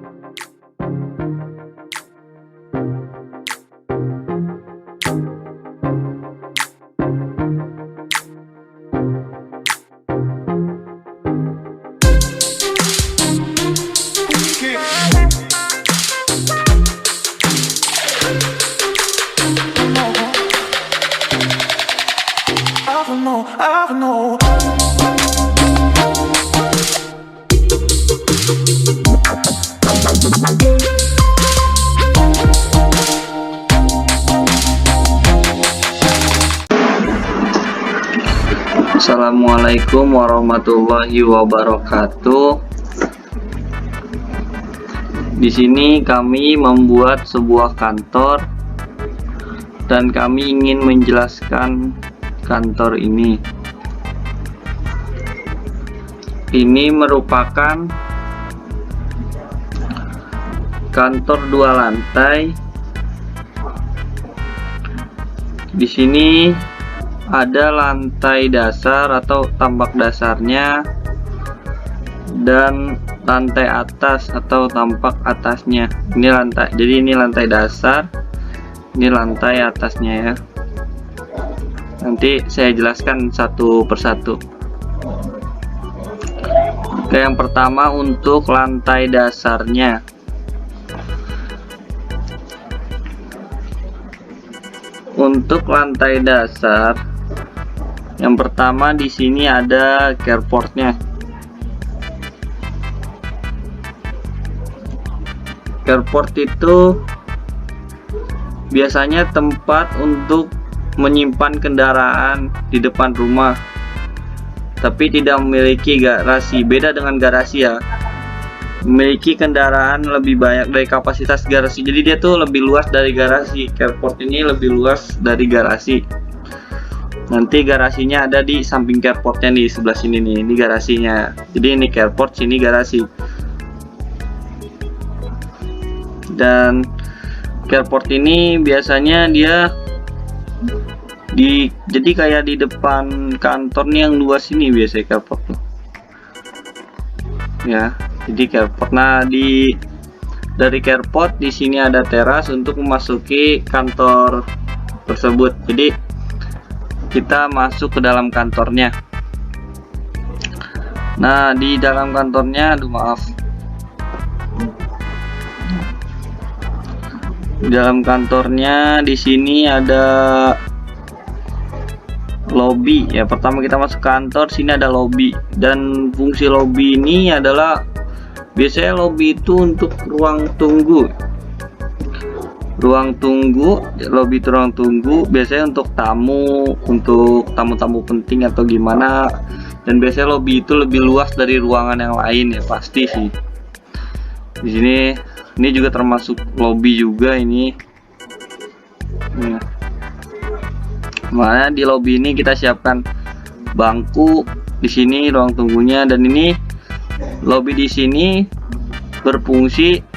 I know. Assalamualaikum warahmatullahi wabarakatuh. Di sini kami membuat sebuah kantor dan kami ingin menjelaskan kantor ini. Ini merupakan kantor 2 lantai. Di sini ada lantai dasar atau tampak dasarnya dan lantai atas atau tampak atasnya. Ini lantai, jadi ini lantai dasar, ini lantai atasnya ya. Nanti saya jelaskan satu persatu. Oke, yang pertama untuk lantai dasarnya. Untuk lantai dasar, yang pertama di sini ada carportnya. Carport itu biasanya tempat untuk menyimpan kendaraan di depan rumah, tapi tidak memiliki garasi. Beda dengan garasi ya, memiliki kendaraan lebih banyak dari kapasitas garasi, jadi dia tuh lebih luas dari garasi. Carport ini lebih luas dari garasi. Nanti garasinya ada di samping carportnya nih, sebelah sini nih, ini garasinya. Jadi ini carport, sini garasi. Dan carport ini biasanya dia jadi kayak di depan kantor nih yang luas ini biasanya carport tuh. Ya, jadi carport. Nah, dari carport di sini ada teras untuk memasuki kantor tersebut. Jadi kita masuk ke dalam kantornya. Nah, di dalam kantornya, di dalam kantornya di sini ada lobby ya. Pertama kita masuk kantor, sini ada lobby, dan fungsi lobby ini adalah biasanya lobby itu untuk ruang tunggu. Lobby itu ruang tunggu biasanya untuk tamu-tamu penting atau gimana. Dan biasanya lobby itu lebih luas dari ruangan yang lain ya, pasti sih. Di sini ini juga termasuk lobby juga ini. Ya. Makanya di lobby ini kita siapkan bangku, di sini ruang tunggunya, dan ini lobby di sini berfungsi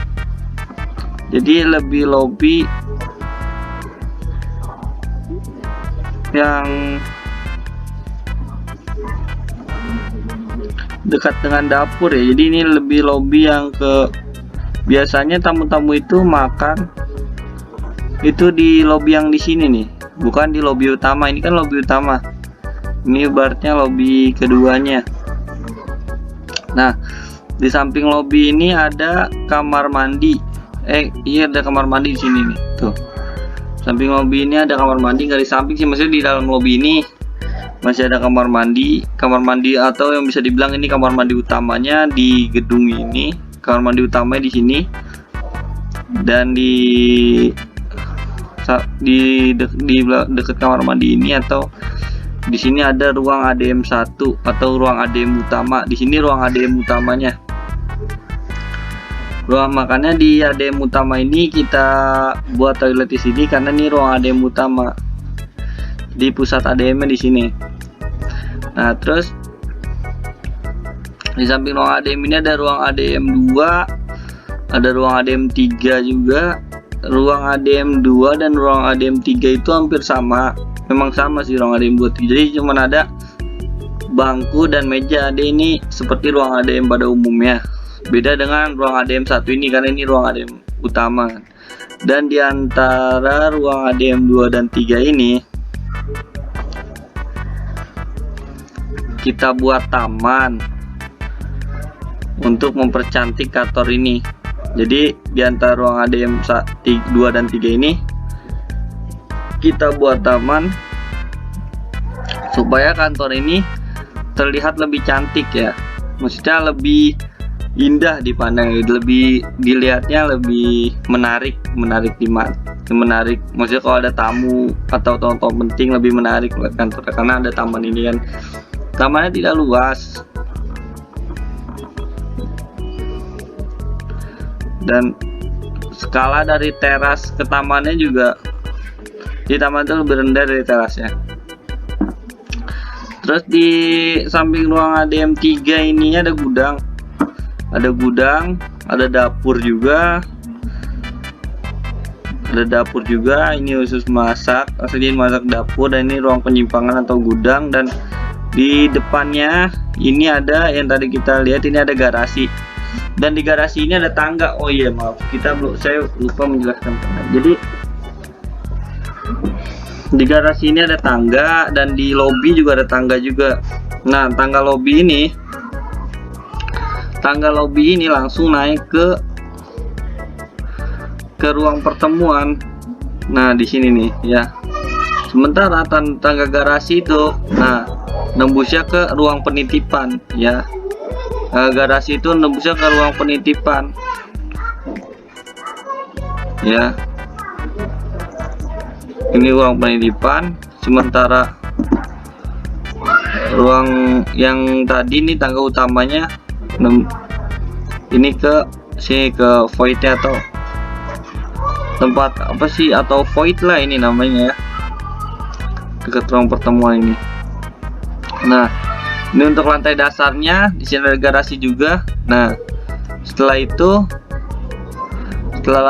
jadi lebih lobby yang dekat dengan dapur ya. Jadi ini lebih lobby yang biasanya tamu-tamu itu makan itu di lobby yang di sini nih, bukan di lobby utama. Ini kan lobby utama, ini ibaratnya lobby keduanya. Nah, di samping lobby ini ada kamar mandi. Iya, ada kamar mandi di sini nih. Tuh, samping lobby ini ada kamar mandi. Nggak di samping sih, maksudnya di dalam lobby ini masih ada kamar mandi. Kamar mandi atau yang bisa dibilang ini kamar mandi utamanya di gedung ini. Kamar mandi utamanya di sini, dan di dekat kamar mandi ini atau di sini ada ruang ADM 1 atau ruang ADM utama. Di sini ruang ADM utamanya. Makanya di ADM utama ini kita buat toilet di sini karena ini ruang ADM utama. Di pusat ADM-nya di sini. Nah, terus di samping ruang ADM ini ada ruang ADM 2, ada ruang ADM 3 juga. Ruang ADM 2 dan ruang ADM 3 itu hampir sama. Memang sama sih ruang ADM 2. Jadi cuman ada bangku dan meja. Ini seperti ruang ADM pada umumnya. Beda dengan ruang ADM 1 ini karena ini ruang ADM utama. Dan di antara ruang ADM 2 dan 3 ini kita buat taman untuk mempercantik kantor ini. Jadi di antara ruang ADM 2 dan 3 ini kita buat taman supaya kantor ini terlihat lebih cantik ya, maksudnya lebih indah dipandang, lebih dilihatnya lebih menarik maksudnya kalau ada tamu atau tamu penting lebih menarik kantor karena ada taman ini kan. Tamannya tidak luas dan skala dari teras ke tamannya juga di taman itu lebih rendah dari terasnya. Terus di samping ruang ADM 3 ini ada gudang, ada dapur juga, ini khusus masak, aslinya masak dapur, dan ini ruang penyimpangan atau gudang. Dan di depannya ini ada yang tadi kita lihat, ini ada garasi, dan di garasi ini ada tangga. Oh iya maaf, saya lupa menjelaskan tangga. Jadi di garasi ini ada tangga dan di lobi juga ada tangga juga. Nah, tangga lobi ini langsung naik ke ruang pertemuan. Nah, di sini nih ya. Sementara tangga garasi itu nembusnya ke ruang penitipan ya. Garasi itu nembusnya ke ruang penitipan ya. Ini ruang penitipan, sementara ruang yang tadi ini tangga utamanya ini ke sini, ke voidnya atau tempat apa sih, atau void lah ini namanya ya, dekat ruang pertemuan ini. Nah, ini untuk lantai dasarnya, di sini ada garasi juga. Nah, setelah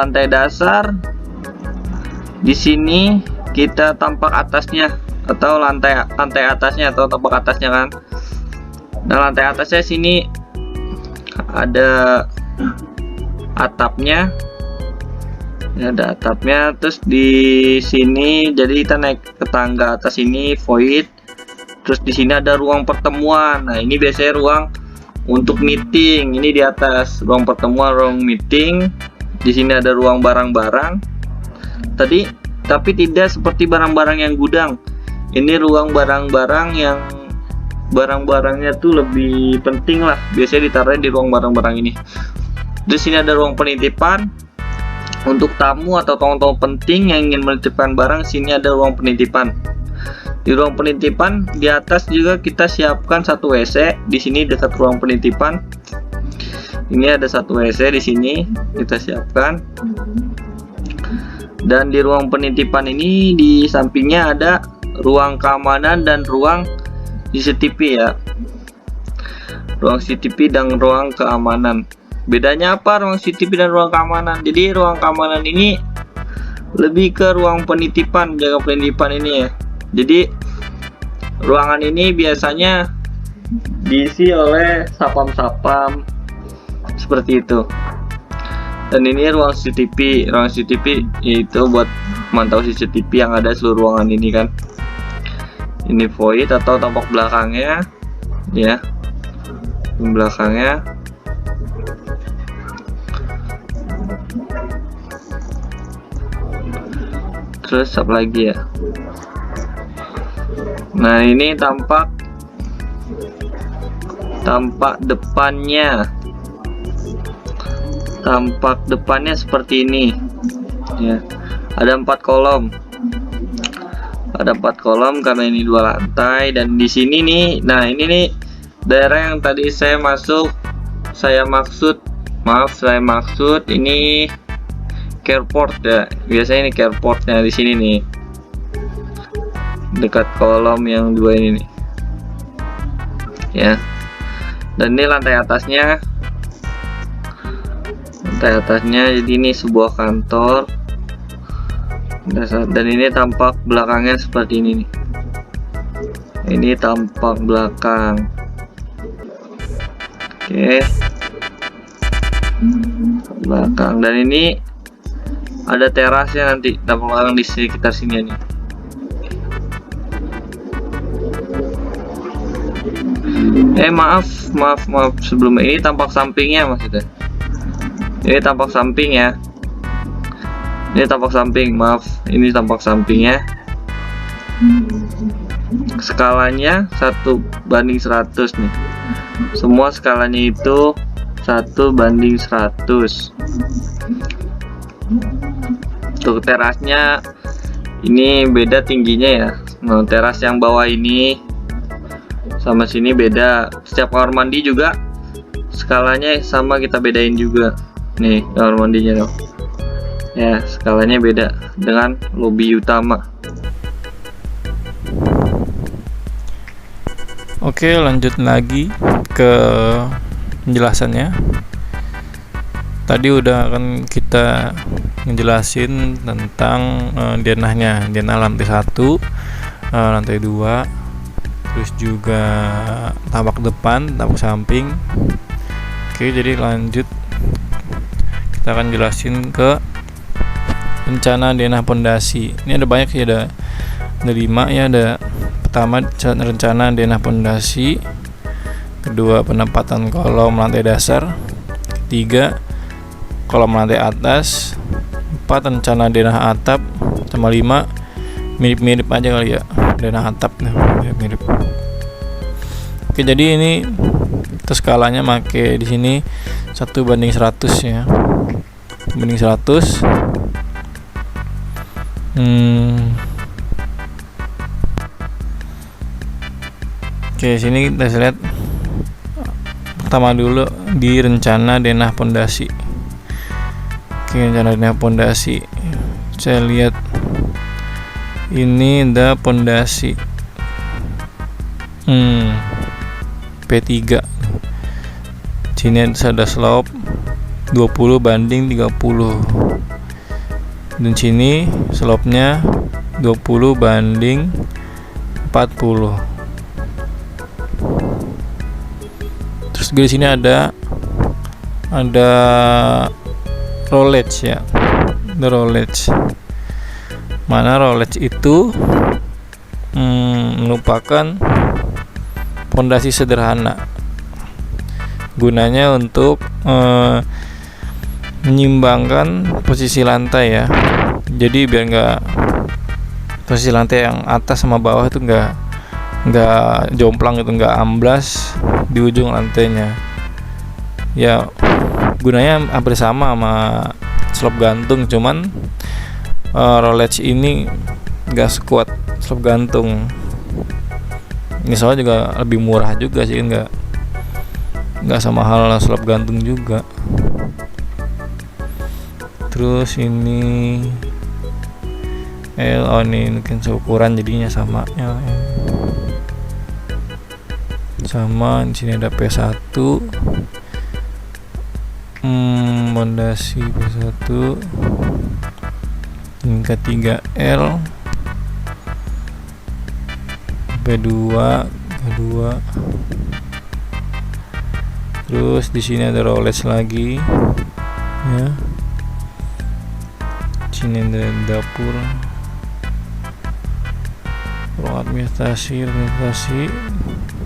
lantai dasar, di sini kita tampak atasnya atau lantai atasnya atau tampak atasnya kan. Nah, lantai atasnya sini ada atapnya. Ya, ada atapnya. Terus di sini jadi kita naik ke tangga atas ini void. Terus di sini ada ruang pertemuan. Nah, ini biasanya ruang untuk meeting. Ini di atas ruang pertemuan, ruang meeting. Di sini ada ruang barang-barang. Tapi tidak seperti barang-barang yang gudang. Ini ruang barang-barang yang barang-barangnya tuh lebih penting lah, biasanya ditaruh di ruang barang-barang ini. Di sini ada ruang penitipan untuk tamu atau tamu-tamu penting yang ingin menitipkan barang. Sini ada ruang penitipan. Di ruang penitipan di atas juga kita siapkan satu WC di sini dekat ruang penitipan. Ini ada satu WC di sini kita siapkan. Dan di ruang penitipan ini di sampingnya ada ruang keamanan dan ruang CCTV ya. Ruang CCTV dan ruang keamanan. Bedanya apa ruang CCTV dan ruang keamanan? Jadi ruang keamanan ini lebih ke ruang penitipan, jaga penitipan ini ya. Jadi ruangan ini biasanya diisi oleh sapam-sapam seperti itu. Dan ini ruang CCTV. Ruang CCTV yaitu buat memantau CCTV yang ada seluruh ruangan ini kan. Ini void atau tampak belakangnya ya. Belakangnya. Terus apa lagi ya? Nah, ini tampak depannya. Tampak depannya seperti ini ya. Ada 4 kolom. Ada 4 kolom karena ini 2 lantai. Dan di sini nih, nah ini nih daerah yang tadi saya maksud ini carport ya. Biasanya ini carportnya di sini nih, dekat kolom yang 2 ini nih ya. Dan ini lantai atasnya. Jadi ini sebuah kantor. Dan ini tampak belakangnya seperti ini nih. Ini tampak belakang. Oke. belakang. Dan ini ada terasnya nanti belakang di sekitar sini nih. Maaf sebelum ini tampak sampingnya maksudnya. Ini tampak samping ya. Ini tampak samping, maaf. Ini tampak sampingnya. Skalanya 1:100 nih. Semua skalanya itu 1:100. Untuk terasnya ini beda tingginya ya. Nah, teras yang bawah ini sama sini beda. Setiap kamar mandi juga skalanya sama, kita bedain juga. Nih kamar mandinya dong. Ya, skalanya beda dengan lobi utama. Oke, lanjut lagi ke penjelasannya. Tadi udah kan kita ngejelasin tentang denahnya, denah lantai 1, lantai 2, terus juga tapak depan, tapak samping. Oke, jadi lanjut kita akan jelasin ke rencana denah pondasi. Ini ada banyak sih, ada 5 ya. Ada pertama rencana denah pondasi, kedua penempatan kolom lantai dasar, ketiga kolom lantai atas, 4 rencana denah atap, sama 5 mirip-mirip aja kali ya, denah atap mirip. Oke, jadi ini kita skalanya make di sini 1:100 ya. 1:100. Oke, sini kita lihat pertama dulu di rencana denah pondasi. Oke, rencana denah pondasi. Saya lihat ini ada pondasi P3. Sini ada slope 20:30. Dan sini slope-nya 20:40. Terus di sini ada rollage ya. Ada rollage. Mana rollage itu merupakan pondasi sederhana. Gunanya untuk menyimbangkan posisi lantai ya. Jadi biar nggak posisi lantai yang atas sama bawah itu nggak jomplang gitu, nggak amblas di ujung lantainya. Ya gunanya hampir sama slope gantung, cuman rollage ini nggak sekuat slope gantung. Ini soalnya juga lebih murah juga sih, nggak sama hal slope gantung juga. Terus ini ini mungkin seukuran jadinya sama ya. Sama di sini ada P1, pondasi P1, ini K3L, P2, terus di sini ada rollage lagi ya. Sini ada dapur, ruang administrasi,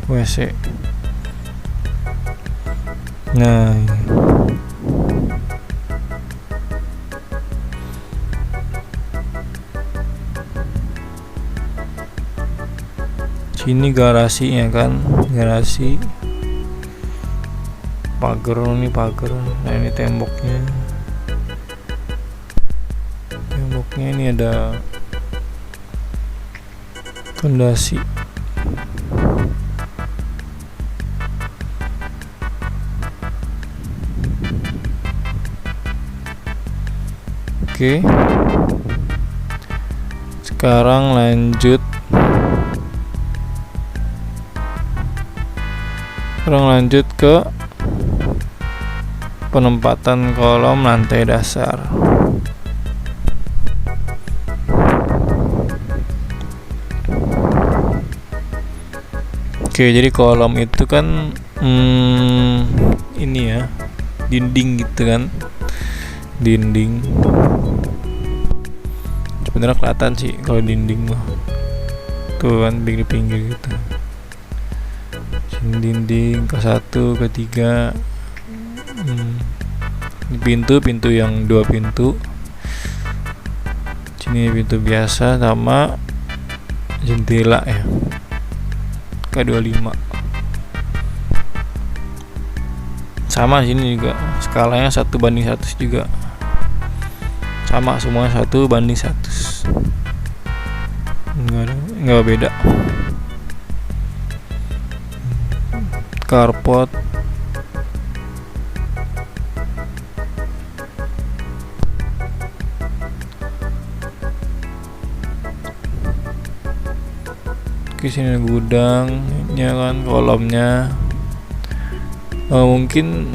WC. Nah, sini garasinya kan, garasi, pagar. Nah, ini temboknya ini ada fondasi. Oke, sekarang lanjut ke penempatan kolom lantai dasar. Oke, jadi kolom itu kan ini ya, dinding gitu kan, dinding. Sebenarnya kelihatan sih kalau dinding mah, tuh kan pinggir-pinggir gitu. Sini dinding, ke-1, ke-3, pintu yang 2 pintu. Sini pintu biasa sama jendela ya, K25. Sama sini juga skalanya 1:100 juga, sama semua 1:100, nggak beda. Carport ke sini gudangnya kan, kolomnya mungkin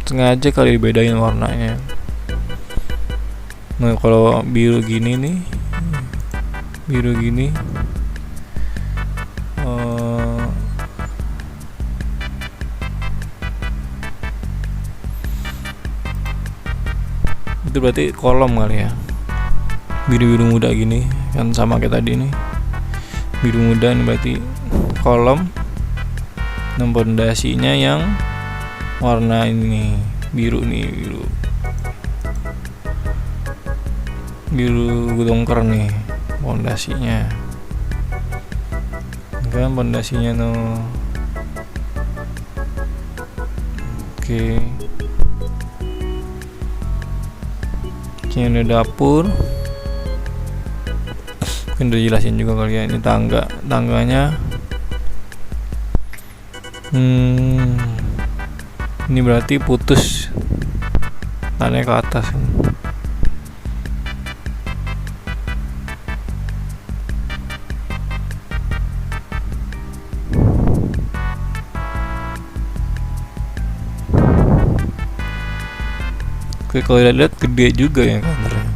sengaja kali dibedain warnanya. Nah kalau biru gini nih, biru gini itu berarti kolom kali ya. Biru-biru muda gini kan sama kayak tadi nih, biru muda ini berarti kolom. Nah pondasinya yang warna ini biru nih, biru dongker nih pondasinya kan, pondasinya no. Oke. Ini ada dapur, mungkin udah jelasin juga kali ya. Ini tangganya ini berarti putus, tanahnya ke atas. Oke, kalau lihat gede juga ya kameranya,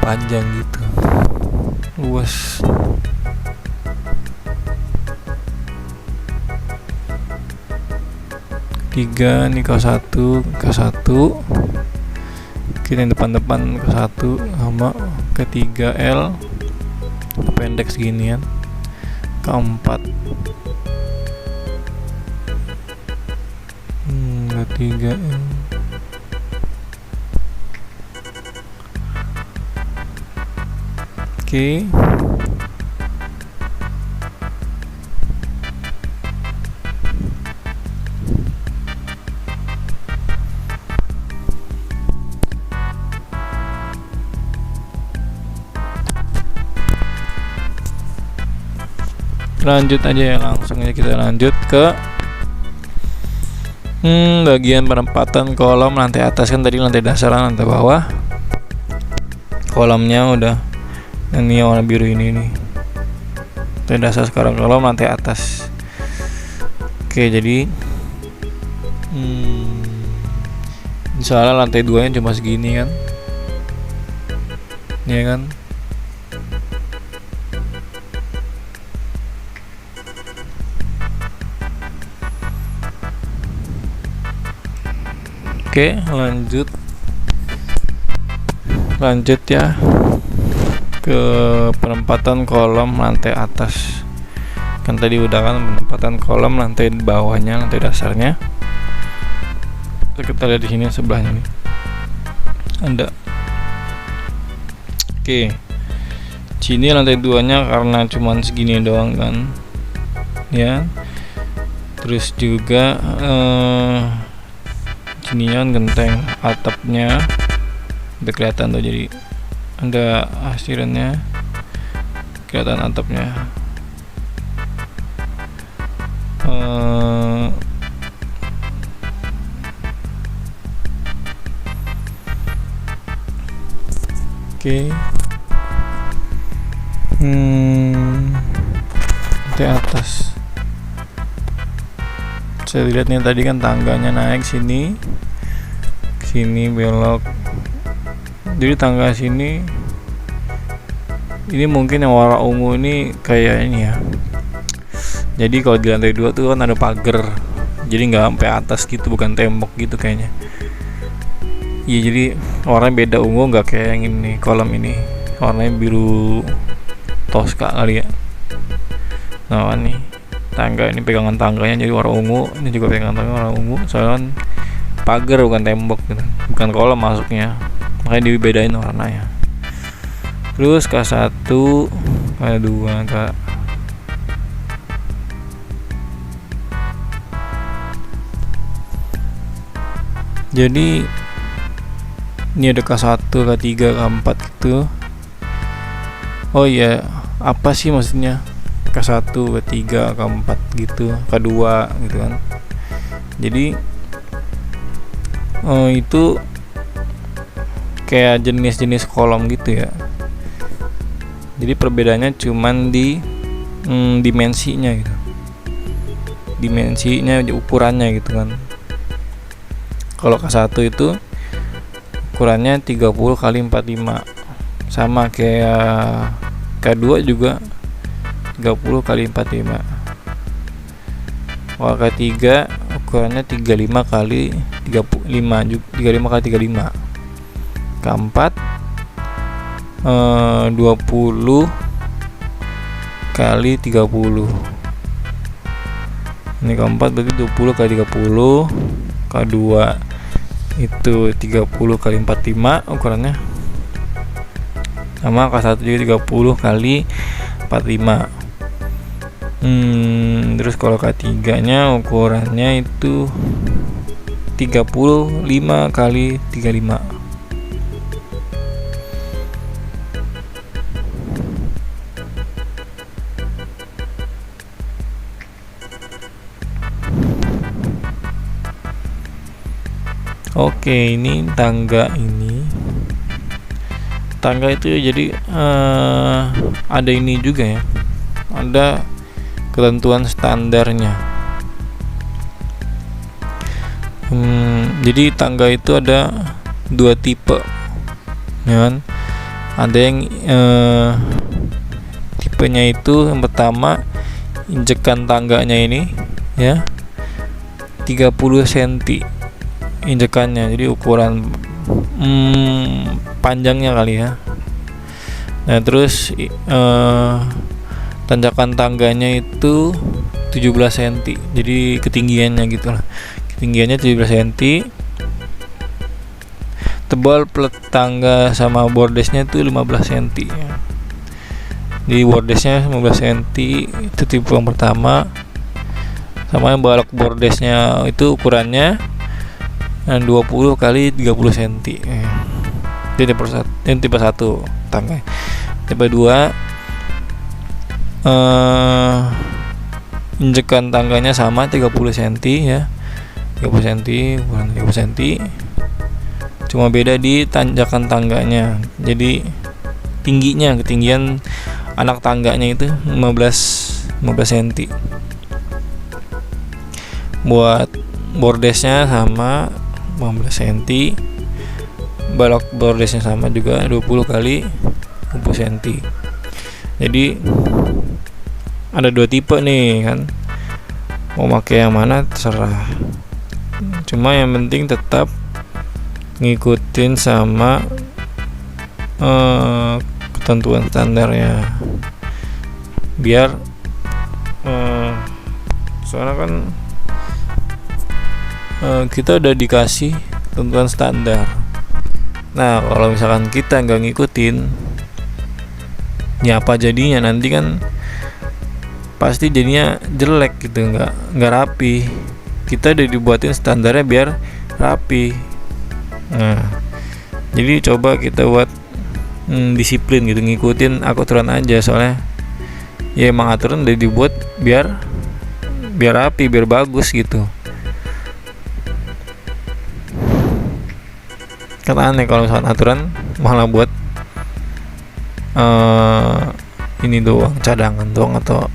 panjang gitu, luas. Tiga nih K1, kita yang depan K1 sama ke-3 L pendek seginian, K4 ke-3 L. Oke. Lanjut aja ya, langsung aja kita lanjut ke bagian penempatan kolom lantai atas. Kan tadi lantai dasar, lantai bawah, kolomnya udah. Ini warna biru ini nih, lantai dasar. Sekarang kolom lantai atas. Oke, jadi misalnya lantai 2 nya cuma segini kan, ya kan. Oke, lanjut ya ke penempatan kolom lantai atas. Kan tadi udah kan penempatan kolom lantai bawahnya, lantai dasarnya. Kita lihat di sini sebelahnya nih ada. Oke, sini lantai 2 nya karena cuman segini doang kan ya. Terus juga sininya genteng atapnya udah kelihatan tuh, jadi ada asirannya, kelihatan atapnya. Oke. Di atas saya lihat nih tadi kan tangganya naik sini belok, jadi tangga sini ini mungkin yang warna ungu ini kayak ini ya. Jadi kalau di lantai 2 tuh kan ada pagar, jadi nggak sampai atas gitu, bukan tembok gitu kayaknya. Iya, jadi warnanya beda, ungu, nggak kayak yang ini kolam ini warnanya biru toska kali ya. Nah nih tangga ini, pegangan tangganya jadi warna ungu, ini juga pegangan tangga warna ungu, soalnya kan pagar bukan tembok gitu, bukan kolam masuknya, makanya dibedain warnanya. Terus K1, K2, jadi ini ada K1, K3, K4 gitu. Oh iya, apa sih maksudnya K1, K3, K4 gitu, K2 gitu kan. Jadi itu kayak jenis-jenis kolom gitu ya. Jadi perbedaannya cuman di dimensinya gitu, dimensinya, ukurannya gitu kan. Kalau K1 itu ukurannya 30 kali 45, sama kayak K2 juga 30 kali 45. Kalau K3 ukurannya 35 kali 35 juga, 35 kali 35. K4 20 kali 30. Ini K4 berarti 20 kali 30. K2 itu 30 kali 45 ukurannya, sama K1 juga 30 kali 45. Terus kalau K3 nya ukurannya itu 35 kali 35. Oke, ini tangga ini. Tangga itu jadi ada ini juga ya. Ada ketentuan standarnya. Jadi tangga itu ada 2 tipe, ya kan? Ada yang tipenya itu yang pertama, injekan tangganya ini ya 30 cm injekannya, jadi ukuran panjangnya kali ya. Nah terus tanjakan tangganya itu 17 cm, jadi ketinggiannya gitulah, ketinggiannya 17 cm. Tebal plat tangga sama bordesnya itu 15 cm ya. Di bordesnya 15 cm itu tipe yang pertama, sama yang balok bordesnya itu ukurannya 20 kali 30 cm. Ini tipe 1 tangga. Tipe 2 injekan tangganya sama 30 cm ya. 30 cm, ukuran 30 cm. Cuma beda di tanjakan tangganya. Jadi tingginya, ketinggian anak tangganya itu 15 cm. Buat bordesnya sama 15 cm, balok bordesnya sama juga 20 kali 20 cm. Jadi ada 2 tipe nih kan, mau pakai yang mana terserah, cuma yang penting tetap ngikutin sama ketentuan standarnya, biar soalnya kan kita udah dikasih ketentuan standar. Nah kalau misalkan kita nggak ngikutin, ya apa jadinya? Nanti kan pasti jadinya jelek gitu, nggak rapi. Kita udah dibuatin standarnya biar rapi. Nah jadi coba kita buat disiplin gitu, ngikutin aturan aja, soalnya ya emang aturan udah dibuat biar rapi, biar bagus gitu. Kan aneh kalau misalkan aturan malah buat ini doang, cadangan doang, atau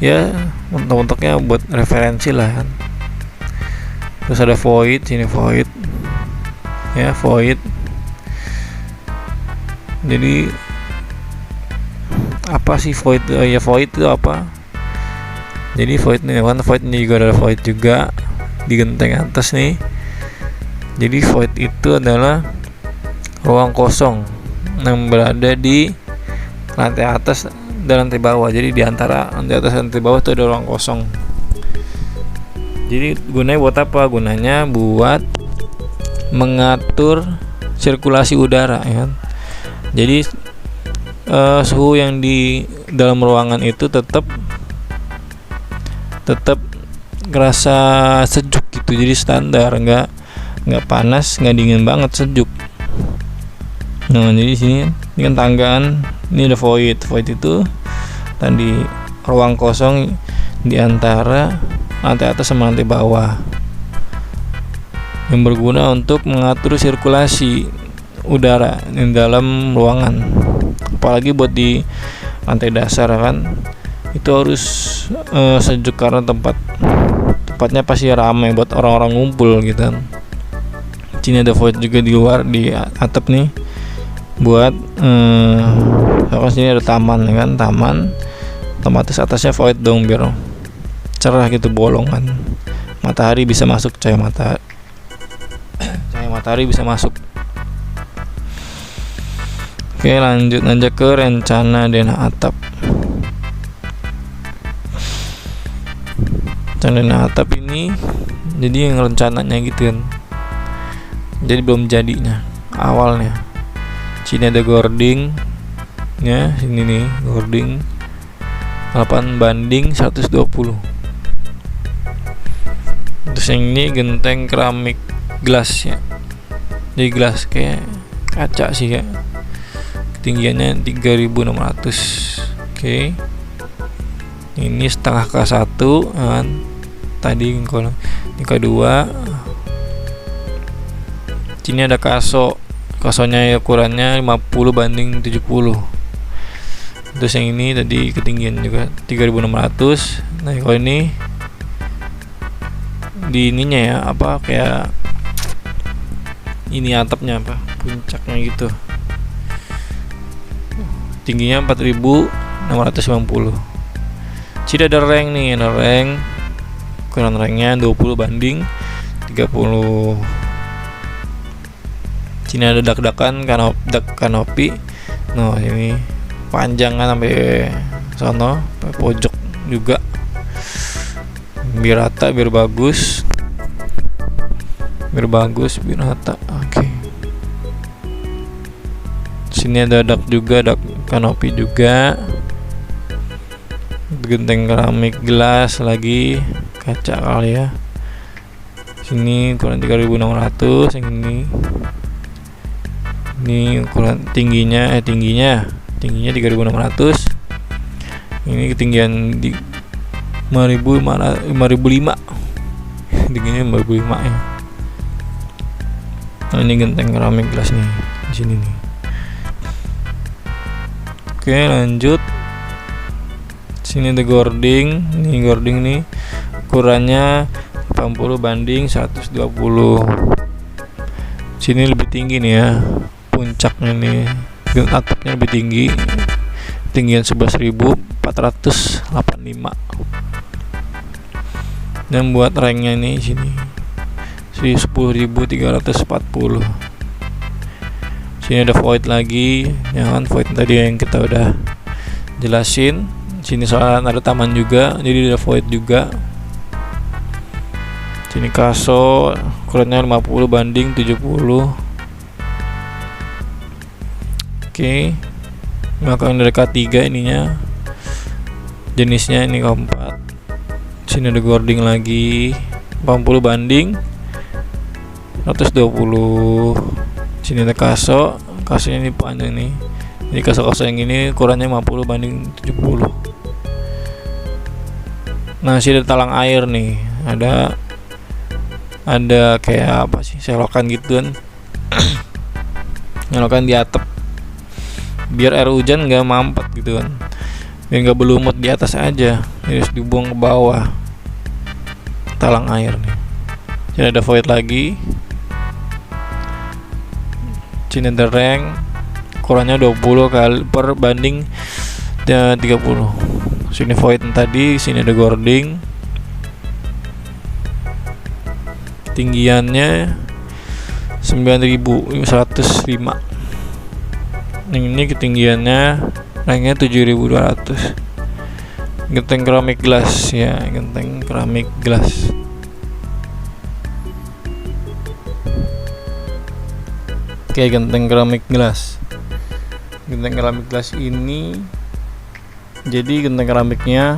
ya mentok-mentoknya buat referensi lah kan. Terus ada void, sini void ya, void. Jadi apa sih void? Ya void itu apa? Jadi void nih kan, void ini juga ada void juga di genteng atas nih. Jadi void itu adalah ruang kosong yang berada di lantai atas dan lantai bawah. Jadi di antara lantai atas dan lantai bawah itu ada ruang kosong. Jadi gunanya buat apa? Gunanya buat mengatur sirkulasi udara, ya kan? Jadi suhu yang di dalam ruangan itu tetap ngerasa sejuk gitu. Jadi standar, nggak panas, nggak dingin banget, sejuk. Nah, jadi sini ini kan tanggaan, ini ada void itu tadi ruang kosong di antara lantai atas sama lantai bawah yang berguna untuk mengatur sirkulasi udara di dalam ruangan. Apalagi buat di lantai dasar kan, itu harus sejuk karena tempatnya pasti ramai buat orang-orang ngumpul gitu kan. Sini ada void juga di luar di atap nih buat sini ada taman, ya kan, taman otomatis atasnya void dong biar cerah gitu, bolongan matahari bisa masuk, cahaya matahari bisa masuk. Oke, lanjut aja ke rencana denah atap. Rencana atap ini jadi yang rencananya gitu kan, jadi belum jadinya awalnya. Sini ada gording ya, sini nih gording 8:120. Terus yang ini genteng keramik gelas ya, jadi gelas kayak kaca sih ya, ketinggiannya 3.600. Oke, ini setengah K1 kan, tadi kalau ini K2. Sini ada kasonya ya, ukurannya 50/70. Terus yang ini tadi ketinggian juga 3.600. Nah kalau ini di ininya ya, apa kayak ini atapnya apa puncaknya gitu, tingginya 4.650. Jadi ada rank nih, ada rank, ukuran ranknya 20/30. Sini ada dak-dakan kanopi. Nah ini panjang kan sampai sono, sampai pojok juga, biar rata, biar bagus, biar rata. Oke. Sini ada dak juga, dak kanopi juga, genteng keramik gelas lagi, kaca kali ya. Sini ukuran 3.600. Yang ini ukuran tingginya 3.600. Ini ketinggian di 5.005. Tingginya 5.005 ya. Nah, ini genteng keramik gelas nih di sini nih. Oke, lanjut. Sini ada gording. Ini gording nih ukurannya 80/120. Sini lebih tinggi nih ya, puncaknya nih, atapnya lebih tinggi, tinggian 11.485. Dan buat ranknya nih sini 10.340. Sini ada void lagi, jangan void tadi yang kita udah jelasin. Sini soalnya ada taman juga, jadi ada void juga. Sini kaso ukurannya 50/70. Oke, maka dari K3 ininya, jenisnya ini keempat. Sini ada gording lagi 80/120. Sini ada kasonya ini panjang nih. Jadi kaso yang ini ukurannya 50/70. Nah, sini ada talang air nih, ada kayak apa sih, selokan gitu kan. Selokan di atap biar air hujan nggak mampet gitu kan, biar nggak berlumut di atas aja, harus dibuang ke bawah. Talang air nih. Sini ada void lagi. Sini ada rank, ukurannya 20/30. Sini void tadi, sini ada gording. Ketinggiannya 9105. Ini ketinggiannya, naiknya 7200. Genteng keramik gelas ya, genteng keramik gelas. Oke, genteng keramik gelas. Genteng keramik gelas ini, jadi genteng keramiknya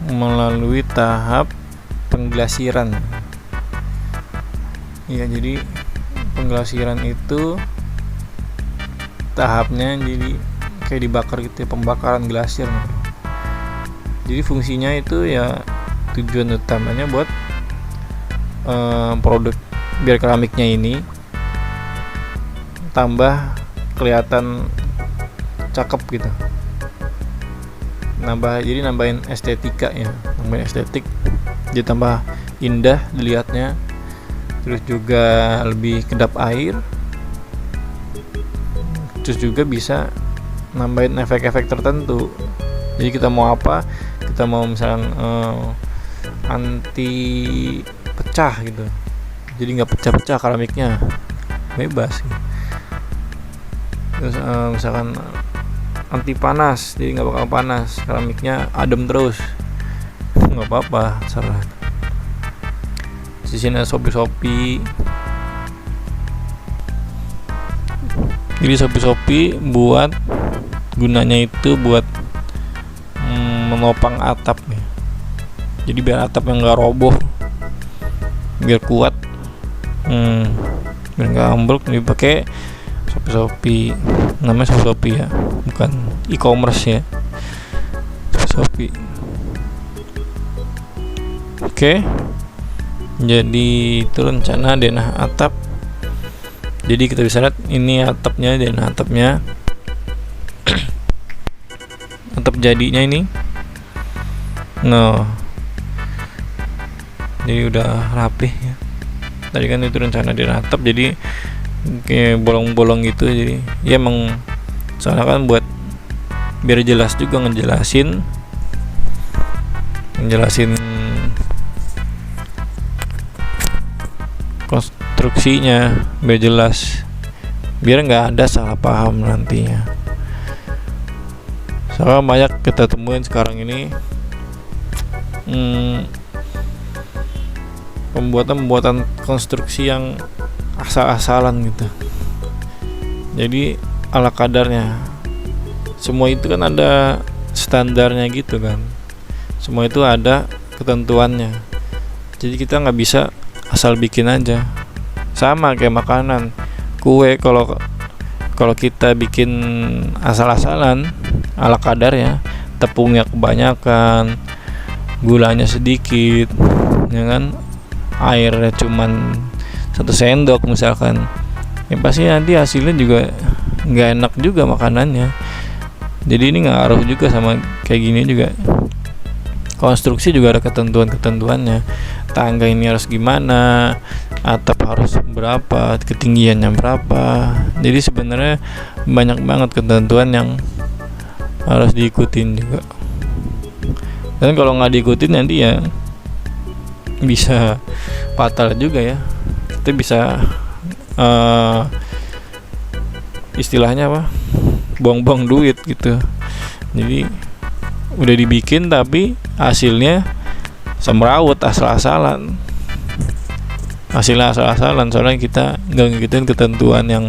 melalui tahap pengglasiran. Ya, jadi pengglasiran itu tahapnya jadi kayak dibakar gitu ya, pembakaran glasir. Jadi fungsinya itu ya, tujuan utamanya buat produk biar keramiknya ini tambah kelihatan cakep gitu. Jadi nambahin estetika ya, nambahin estetik, jadi tambah indah dilihatnya. Terus juga lebih kedap air. Terus juga bisa nambahin efek-efek tertentu. Jadi kita mau apa? Kita mau misalnya anti pecah gitu. Jadi nggak pecah-pecah keramiknya, bebas. Gitu. Terus misalkan anti panas, jadi nggak bakal panas, keramiknya adem terus, nggak apa-apa, serah. Di sini ada sopi-sopi. Jadi sopi-sopi buat gunanya itu buat menopang atap ya. Jadi biar atap yang nggak roboh, biar kuat, biar nggak ambruk, dipakai sopi-sopi. Namanya sopi-sopi ya, bukan e-commerce ya. Sopi. Oke. Jadi itu rencana denah atap. Jadi kita bisa lihat ini atapnya, denah atapnya. Atap jadinya ini. Nah, jadi udah rapih ya. Tadi kan itu rencana denah atap, jadi kayak bolong-bolong gitu. Jadi ya emang soalnya kan buat biar jelas juga, ngejelasin konstruksinya biar jelas, biar nggak ada salah paham nantinya. Soalnya banyak kita temuin sekarang ini pembuatan konstruksi yang asal-asalan gitu. Jadi ala kadarnya. Semua itu kan ada standarnya gitu kan. Semua itu ada ketentuannya. Jadi kita nggak bisa asal bikin aja. Sama kayak makanan, kue, kalau kita bikin asal-asalan ala kadarnya, tepungnya kebanyakan, gulanya sedikit, ya kan, airnya cuman 1 sendok misalkan, ya pasti nanti hasilnya juga nggak enak juga makanannya. Jadi ini ngaruh juga sama kayak gini juga. Konstruksi juga ada ketentuannya. Tangga ini harus gimana, atap harus berapa, ketinggiannya berapa. Jadi sebenarnya banyak banget ketentuan yang harus diikutin juga. Dan kalau nggak diikutin nanti ya bisa fatal juga ya. Kita bisa istilahnya apa? Buang-buang duit gitu. Jadi udah dibikin tapi hasilnya semrawut, asal-asalan. Hasilnya asal-asalan soalnya kita nggak ngikutin ketentuan yang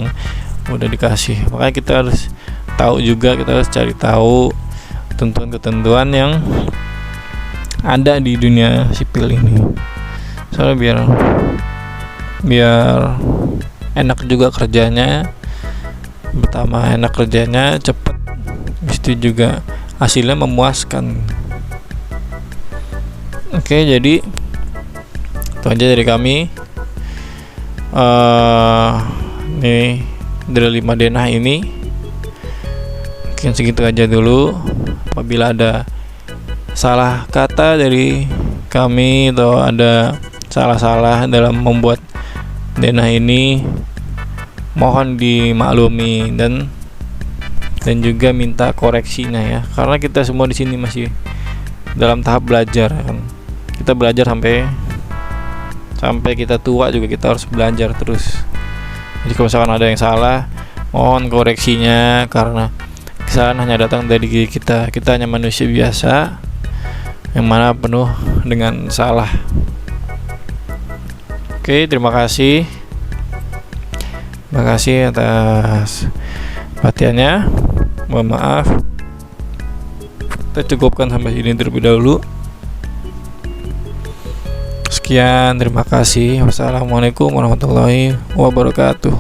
udah dikasih. Makanya kita harus tahu juga, kita harus cari tahu ketentuan-ketentuan yang ada di dunia sipil ini. Soalnya biar enak juga kerjanya. Pertama enak kerjanya, cepet, itu juga hasilnya memuaskan. Oke, jadi itu aja dari kami. Nih dari 5 denah ini mungkin segitu aja dulu. Apabila ada salah kata dari kami atau ada salah-salah dalam membuat denah ini, mohon dimaklumi dan juga minta koreksinya ya, karena kita semua di sini masih dalam tahap belajar kan. Kita belajar sampai kita tua juga, kita harus belajar terus. Jadi kalau misalkan ada yang salah, mohon koreksinya, karena kesalahan hanya datang dari diri kita. Kita hanya manusia biasa yang mana penuh dengan salah. Oke, terima kasih. Terima kasih atas perhatiannya. Mohon maaf. Kita cukupkan sampai sini terlebih dahulu. Sekian, terima kasih. Wassalamualaikum warahmatullahi wabarakatuh.